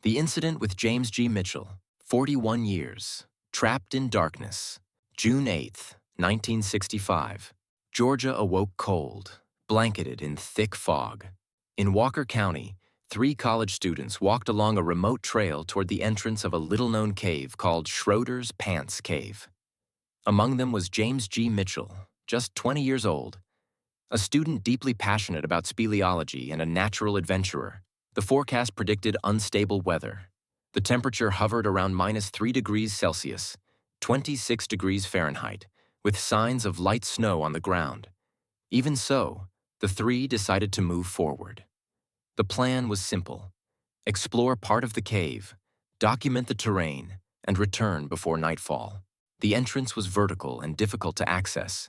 The incident with James G. Mitchell, 41 years, trapped in darkness. June 8, 1965. Georgia awoke cold, blanketed in thick fog. In Walker County, 3 college students walked along a remote trail toward the entrance of a little-known cave called Schroeder's Pants Cave. Among them was James G. Mitchell, just 20 years old, a student deeply passionate about speleology and a natural adventurer. The forecast predicted unstable weather. The temperature hovered around -3 degrees Celsius, 26 degrees Fahrenheit, with signs of light snow on the ground. Even so, the 3 decided to move forward. The plan was simple: explore part of the cave, document the terrain, and return before nightfall. The entrance was vertical and difficult to access.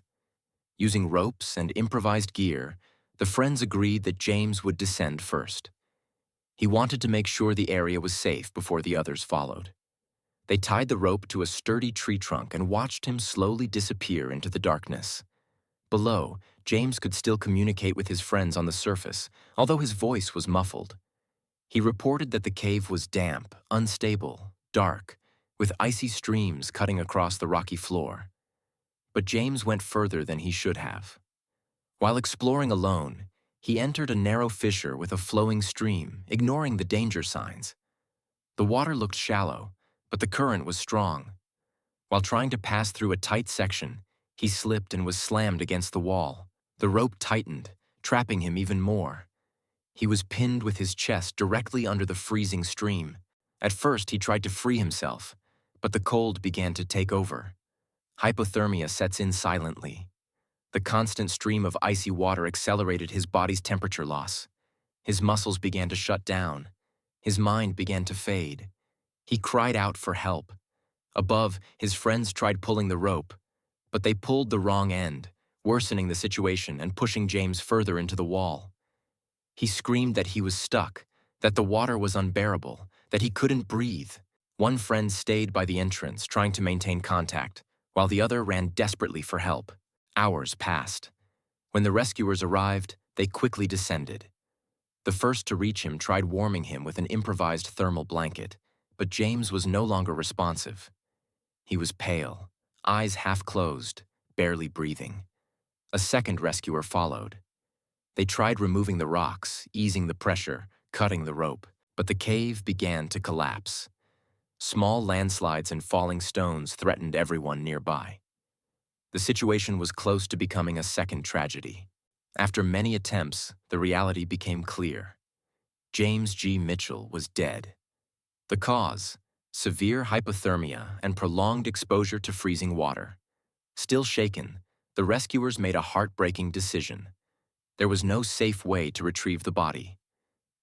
Using ropes and improvised gear, the friends agreed that James would descend first. He wanted to make sure the area was safe before the others followed. They tied the rope to a sturdy tree trunk and watched him slowly disappear into the darkness. Below, James could still communicate with his friends on the surface, although his voice was muffled. He reported that the cave was damp, unstable, dark, with icy streams cutting across the rocky floor. But James went further than he should have. While exploring alone, he entered a narrow fissure with a flowing stream, ignoring the danger signs. The water looked shallow, but the current was strong. While trying to pass through a tight section, he slipped and was slammed against the wall. The rope tightened, trapping him even more. He was pinned with his chest directly under the freezing stream. At first, he tried to free himself, but the cold began to take over. Hypothermia sets in silently. The constant stream of icy water accelerated his body's temperature loss. His muscles began to shut down. His mind began to fade. He cried out for help. Above, his friends tried pulling the rope, but they pulled the wrong end, worsening the situation and pushing James further into the wall. He screamed that he was stuck, that the water was unbearable, that he couldn't breathe. One friend stayed by the entrance, trying to maintain contact, while the other ran desperately for help. Hours passed. When the rescuers arrived, they quickly descended. The first to reach him tried warming him with an improvised thermal blanket, but James was no longer responsive. He was pale, eyes half closed, barely breathing. A second rescuer followed. They tried removing the rocks, easing the pressure, cutting the rope, but the cave began to collapse. Small landslides and falling stones threatened everyone nearby. The situation was close to becoming a second tragedy. After many attempts, the reality became clear. James G. Mitchell was dead. The cause: severe hypothermia and prolonged exposure to freezing water. Still shaken, the rescuers made a heartbreaking decision. There was no safe way to retrieve the body.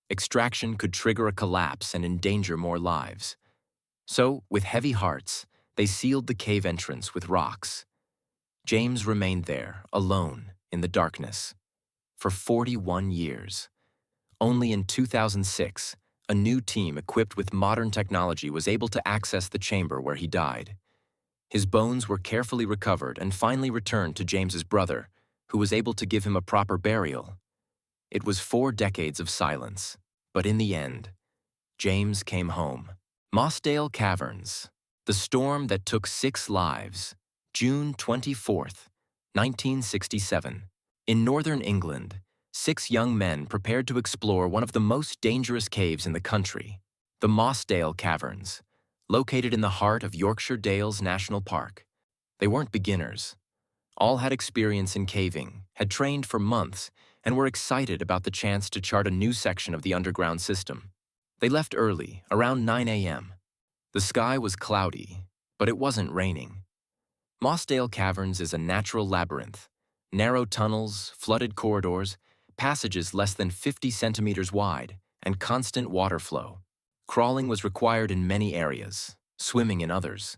Extraction could trigger a collapse and endanger more lives. So, with heavy hearts, they sealed the cave entrance with rocks. James remained there, alone, in the darkness, for 41 years. Only in 2006, a new team equipped with modern technology was able to access the chamber where he died. His bones were carefully recovered and finally returned to James's brother, who was able to give him a proper burial. It was 4 decades of silence, but in the end, James came home. Mossdale Caverns, the storm that took 6 lives. June 24th, 1967. In northern England, 6 young men prepared to explore one of the most dangerous caves in the country, the Mossdale Caverns, located in the heart of Yorkshire Dales National Park. They weren't beginners. All had experience in caving, had trained for months, and were excited about the chance to chart a new section of the underground system. They left early, around 9 a.m. The sky was cloudy, but it wasn't raining. Mossdale Caverns is a natural labyrinth. Narrow tunnels, flooded corridors, passages less than 50 centimeters wide, and constant water flow. Crawling was required in many areas, swimming in others.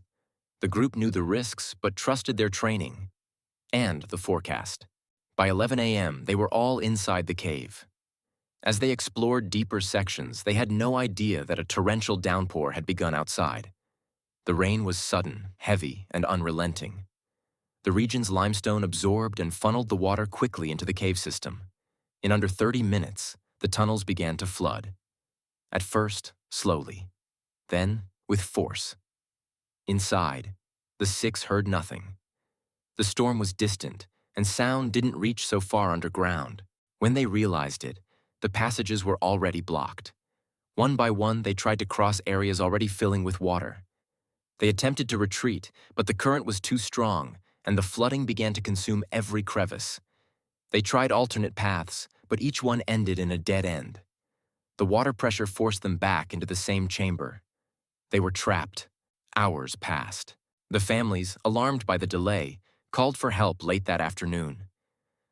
The group knew the risks but trusted their training and the forecast. By 11 a.m., they were all inside the cave. As they explored deeper sections, they had no idea that a torrential downpour had begun outside. The rain was sudden, heavy, and unrelenting. The region's limestone absorbed and funneled the water quickly into the cave system. In under 30 minutes, the tunnels began to flood. At first, slowly, then with force. Inside, the six heard nothing. The storm was distant, and sound didn't reach so far underground. When they realized it, the passages were already blocked. One by one, they tried to cross areas already filling with water. They attempted to retreat, but the current was too strong, and the flooding began to consume every crevice. They tried alternate paths, but each one ended in a dead end. The water pressure forced them back into the same chamber. They were trapped. Hours passed. The families, alarmed by the delay, called for help late that afternoon.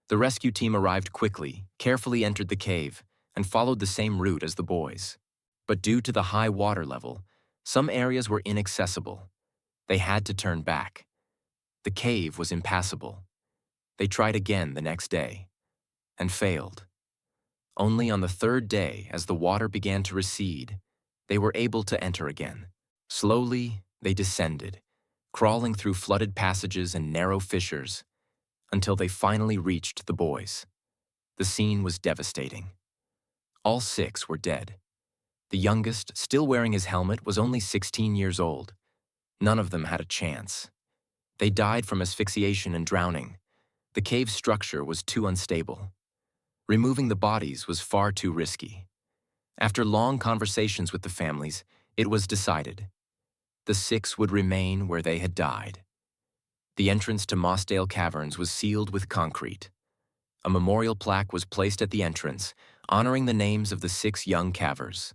The rescue team arrived quickly, carefully entered the cave, and followed the same route as the boys. But due to the high water level, some areas were inaccessible. They had to turn back. The cave was impassable. They tried again the next day, and failed. Only on the third day, as the water began to recede, they were able to enter again. Slowly, they descended, crawling through flooded passages and narrow fissures, until they finally reached the boys. The scene was devastating. All six were dead. The youngest, still wearing his helmet, was only 16 years old. None of them had a chance. They died from asphyxiation and drowning. The cave's structure was too unstable. Removing the bodies was far too risky. After long conversations with the families, it was decided. The six would remain where they had died. The entrance to Mossdale Caverns was sealed with concrete. A memorial plaque was placed at the entrance, honoring the names of the six young cavers: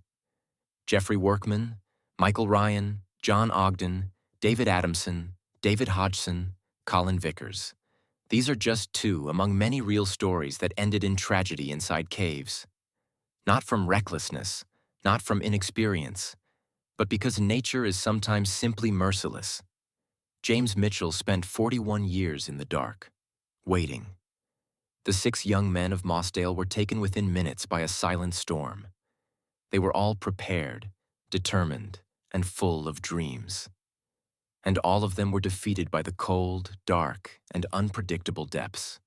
Jeffrey Workman, Michael Ryan, John Ogden, David Adamson, David Hodgson, Colin Vickers. These are just two among many real stories that ended in tragedy inside caves. Not from recklessness, not from inexperience, but because nature is sometimes simply merciless. James Mitchell spent 41 years in the dark, waiting. The six young men of Mossdale were taken within minutes by a silent storm. They were all prepared, determined, and full of dreams. And all of them were defeated by the cold, dark, and unpredictable depths.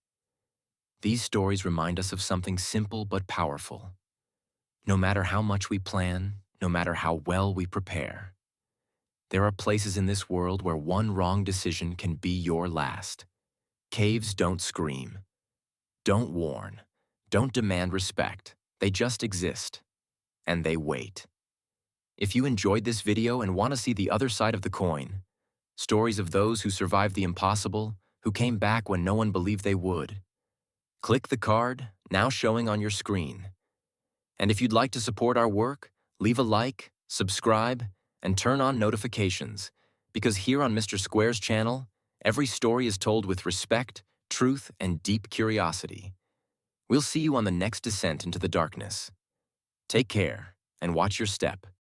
These stories remind us of something simple but powerful. No matter how much we plan, no matter how well we prepare, there are places in this world where one wrong decision can be your last. Caves don't scream, don't warn, don't demand respect. They just exist, and they wait. If you enjoyed this video and want to see the other side of the coin, stories of those who survived the impossible, who came back when no one believed they would, click the card now showing on your screen. And if you'd like to support our work, leave a like, subscribe, and turn on notifications, because here on Mr. Square's channel, every story is told with respect, truth, and deep curiosity. We'll see you on the next descent into the darkness. Take care, and watch your step.